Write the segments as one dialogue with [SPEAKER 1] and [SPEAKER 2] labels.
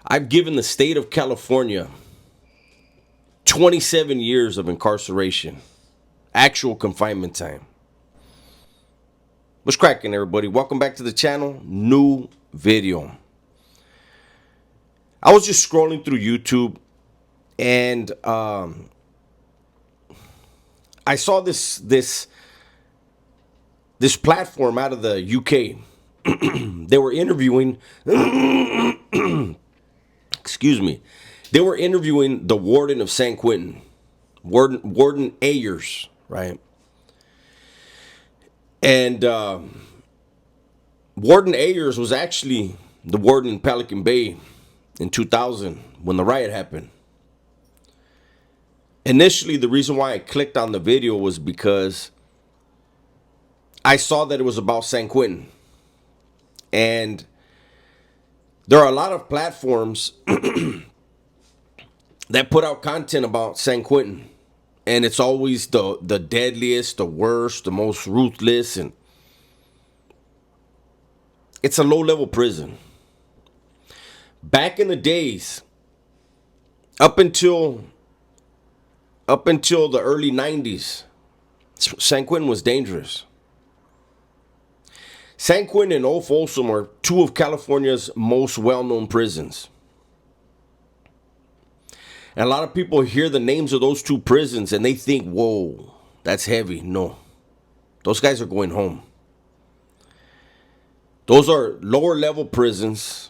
[SPEAKER 1] I've given the state of California 27 years of incarceration, actual confinement time. What's cracking, everybody? Welcome back to the channel. New video. I was just scrolling through YouTube and I saw this platform out of the UK. They were interviewing excuse me. They were interviewing the warden of San Quentin, Warden Ayers, right? And Warden Ayers was actually the warden in Pelican Bay in 2000 when the riot happened. Initially, the reason why I clicked on the video was because I saw that it was about San Quentin. And there are a lot of platforms that put out content about San Quentin. And it's always the deadliest, the worst, the most ruthless. And it's a low-level prison. Back in the days, up until the early 90s, San Quentin was dangerous. San Quentin and Old Folsom are two of California's most well-known prisons. And a lot of people hear the names of those two prisons and they think, whoa, that's heavy. No, those guys are going home. Those are lower-level prisons.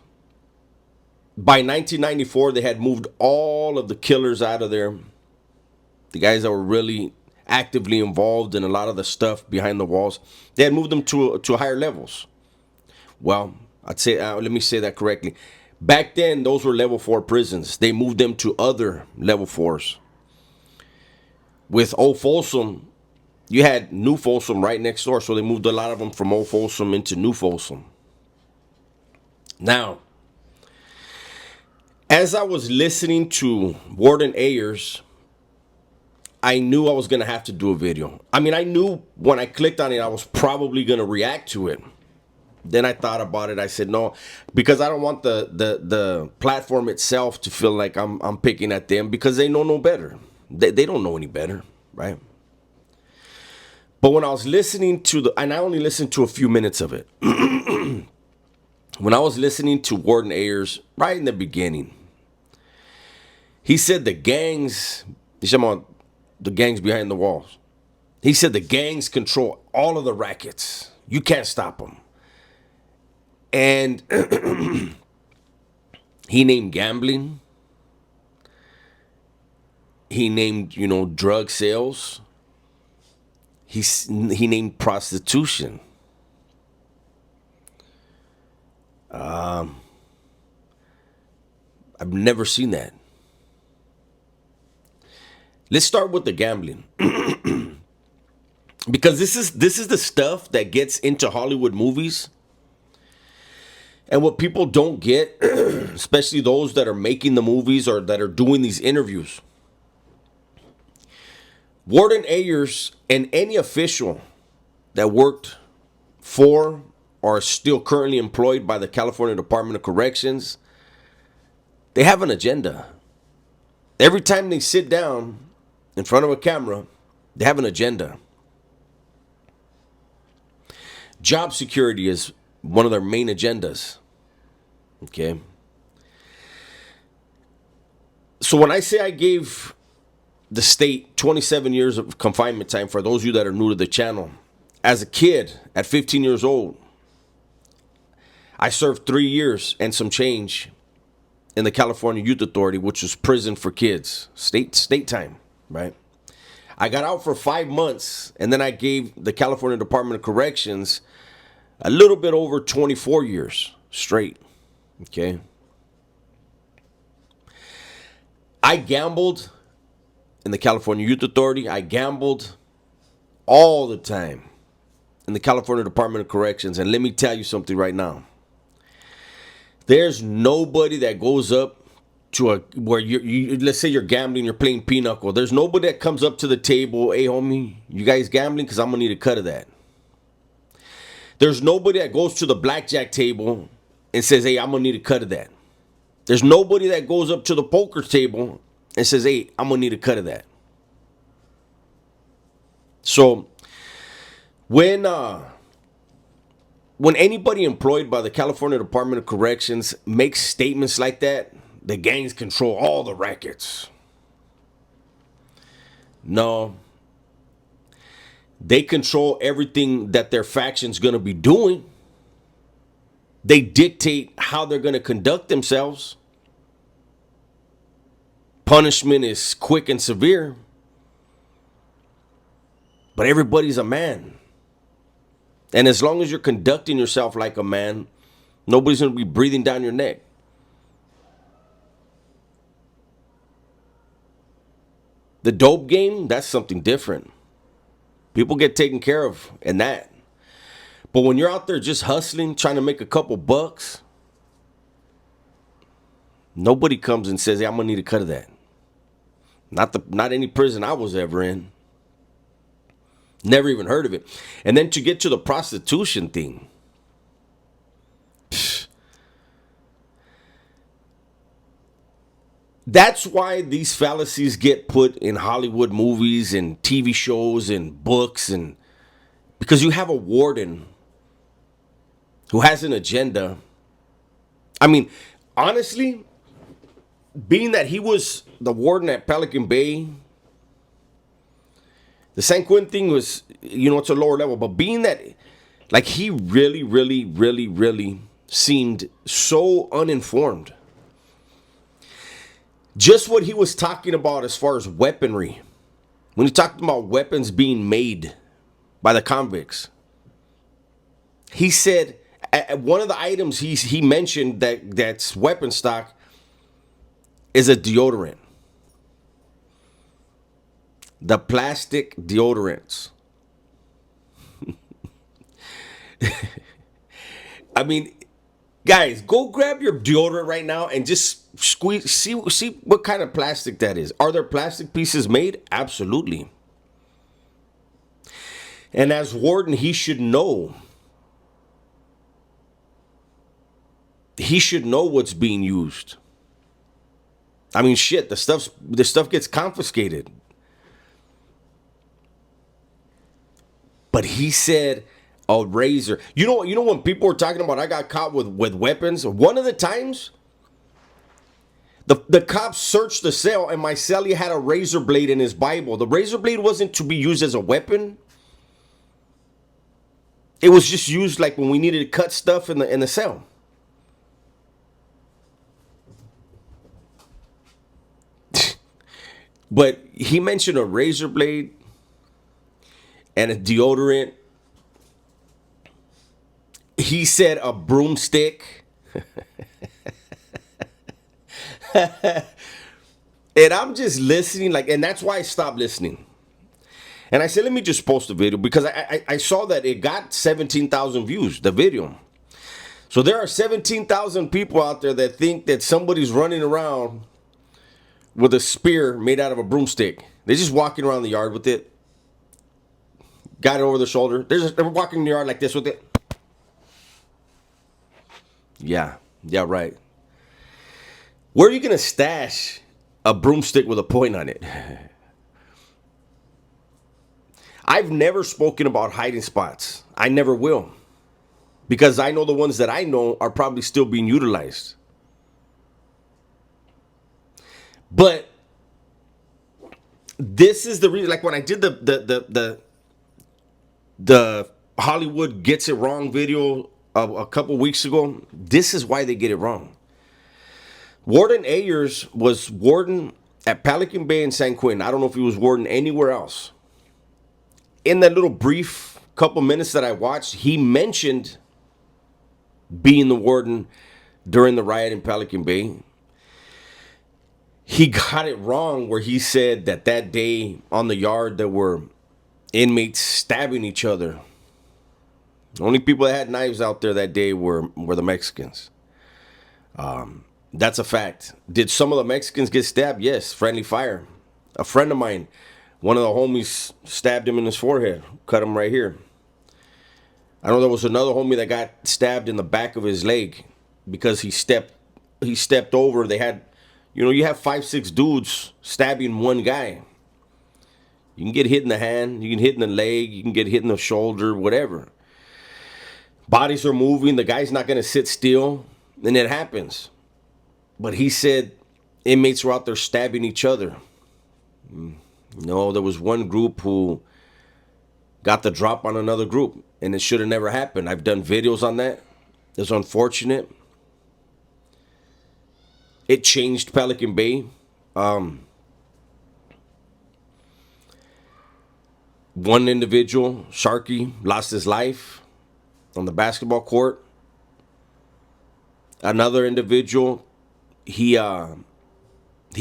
[SPEAKER 1] By 1994, they had moved all of the killers out of there. The guys that were really actively involved in a lot of the stuff behind the walls, they had moved them to higher levels. Well, I'd say, let me say that correctly. Back then, those were level 4 prisons. They moved them to other level 4s. With Old Folsom, you had New Folsom right next door, so they moved a lot of them from Old Folsom into New Folsom. Now, as I was listening to Warden Ayers, I knew I was going to have to do a video. I mean, I knew when I clicked on it, I was probably going to react to it. Then I thought about it. I said, no, because I don't want the platform itself to feel like I'm picking at them because they know no better. They don't know any better, right? But when I was listening to and I only listened to a few minutes of it. When I was listening to Warden Ayers right in the beginning, he said the gangs, he's talking about the gangs behind the walls. He said the gangs control all of the rackets. You can't stop them. And he named gambling. He named, drug sales. He named prostitution. I've never seen that. Let's start with the gambling. Because this is the stuff that gets into Hollywood movies. And what people don't get, especially those that are making the movies or that are doing these interviews. Warden Ayers and any official that worked for or still currently employed by the California Department of Corrections, they have an agenda. Every time they sit down in front of a camera, they have an agenda. Job security is one of their main agendas. Okay. So when I say I gave the state 27 years of confinement time, for those of you that are new to the channel, as a kid at 15 years old, I served 3 years and some change in the California Youth Authority, which was prison for kids, state time, right? I got out for 5 months, and then I gave the California Department of Corrections a little bit over 24 years straight, okay? I gambled in the California Youth Authority. I gambled all the time in the California Department of Corrections, and let me tell you something right now. There's nobody that goes up to where you let's say you're gambling, you're playing pinochle. There's nobody that comes up to the table, hey homie, you guys gambling? Because I'm gonna need a cut of that. There's nobody that goes to the blackjack table and says, hey, I'm gonna need a cut of that. There's nobody that goes up to the poker table and says, hey, I'm going to need a cut of that. So when anybody employed by the California Department of Corrections makes statements like that, the gangs control all the rackets. No. They control everything that their faction's going to be doing. They dictate how they're going to conduct themselves. Punishment is quick and severe. But everybody's a man. And as long as you're conducting yourself like a man, nobody's going to be breathing down your neck. The dope game, that's something different. People get taken care of in that. But when you're out there just hustling, trying to make a couple bucks, nobody comes and says, hey, I'm going to need a cut of that. Not any prison I was ever in. Never even heard of it. And then to get to the prostitution thing. That's why these fallacies get put in Hollywood movies and TV shows and books, and because you have a warden who has an agenda. I mean, honestly, being that he was the warden at Pelican Bay, the San Quentin thing was, it's a lower level, but being that, like, he really, really, really, really seemed so uninformed. Just what he was talking about as far as weaponry. When he talked about weapons being made by the convicts. He said, one of the items he mentioned that's weapon stock is a deodorant. The plastic deodorants. I mean, guys, go grab your deodorant right now and just squeeze, see what kind of plastic that is. Are there plastic pieces made? Absolutely. And as warden, he should know. He should know what's being used. I mean, shit, the stuff gets confiscated. But he said a razor. You know when people were talking about I got caught with weapons, one of the times the cops searched the cell and my cellie had a razor blade in his Bible. The razor blade wasn't to be used as a weapon. It was just used like when we needed to cut stuff in the cell. But he mentioned a razor blade and a deodorant. He said a broomstick. And I'm just listening, and that's why I stopped listening. And I said, let me just post a video because I saw that it got 17,000 views, the video. So there are 17,000 people out there that think that somebody's running around with a spear made out of a broomstick. They're just walking around the yard with it. Got it over their shoulder. They're walking in the yard like this with it. Yeah, right. Where are you going to stash a broomstick with a point on it? I've never spoken about hiding spots. I never will. Because I know the ones that I know are probably still being utilized. But this is the reason, like when I did the Hollywood Gets It Wrong video a couple weeks ago, this is why they get it wrong. Warden Ayers was warden at Pelican Bay in San Quentin. I don't know if he was warden anywhere else. In that little brief couple minutes that I watched, he mentioned being the warden during the riot in Pelican Bay. He got it wrong where he said that day on the yard there were inmates stabbing each other. The only people that had knives out there that day were the Mexicans. That's a fact. Did some of the Mexicans get stabbed? Yes, friendly fire. A friend of mine, one of the homies stabbed him in his forehead, cut him right here. I know there was another homie that got stabbed in the back of his leg because he stepped he stepped over. They had, you have 5, 6 dudes stabbing one guy. You can get hit in the hand, you can hit in the leg, you can get hit in the shoulder, whatever. Bodies are moving, the guy's not going to sit still, and it happens. But he said inmates were out there stabbing each other. No, there was one group who got the drop on another group, and it should have never happened. I've done videos on that. It's unfortunate. It changed Pelican Bay. One individual, Sharky, lost his life on the basketball court. Another individual, he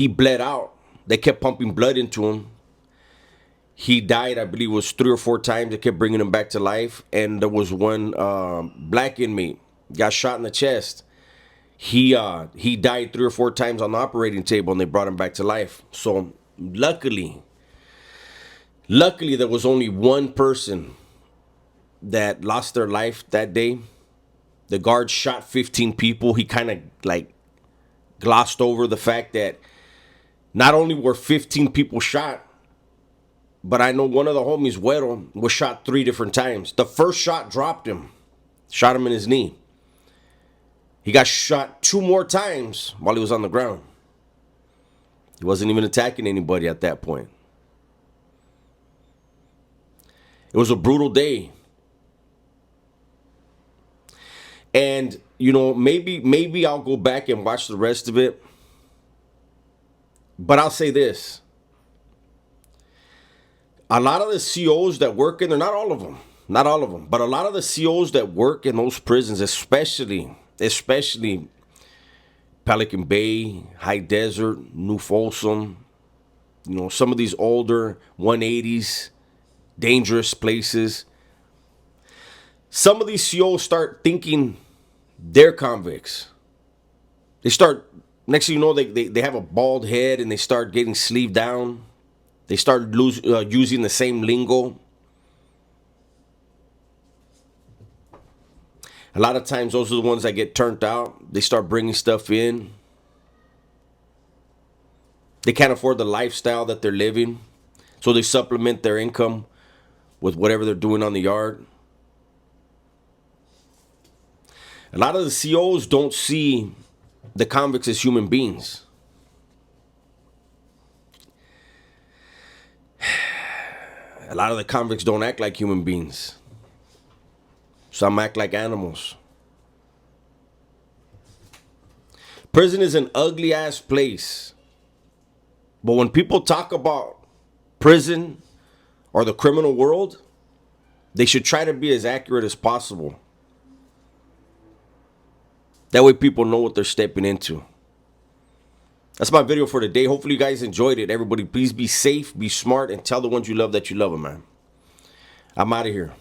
[SPEAKER 1] bled out. They kept pumping blood into him. He died, I believe it was 3 or 4 times. They kept bringing him back to life. And there was one black inmate, got shot in the chest. He died 3 or 4 times on the operating table, and they brought him back to life. So luckily there was only one person that lost their life that day. The guard shot 15 people. He kind of like glossed over the fact that not only were 15 people shot, but I know one of the homies, Güero, was shot 3 different times. The first shot dropped him, shot him in his knee. He got shot 2 more times while he was on the ground. He wasn't even attacking anybody at that point. It was a brutal day. And, maybe I'll go back and watch the rest of it. But I'll say this. A lot of the COs that work in there, not all of them, but a lot of the COs that work in those prisons, especially Pelican Bay, High Desert, New Folsom, some of these older 180s, dangerous places. Some of these COs start thinking they're convicts. They start, next thing you know, they have a bald head and they start getting sleeved down. They start using the same lingo. A lot of times those are the ones that get turned out. They start bringing stuff in. They can't afford the lifestyle that they're living, so they supplement their income with whatever they're doing on the yard. A lot of the COs don't see the convicts as human beings. A lot of the convicts don't act like human beings. Some act like animals. Prison is an ugly ass place. But when people talk about prison or the criminal world, they should try to be as accurate as possible. That way people know what they're stepping into. That's my video for today. Hopefully you guys enjoyed it. Everybody, please be safe, be smart, and tell the ones you love that you love them, man. I'm out of here.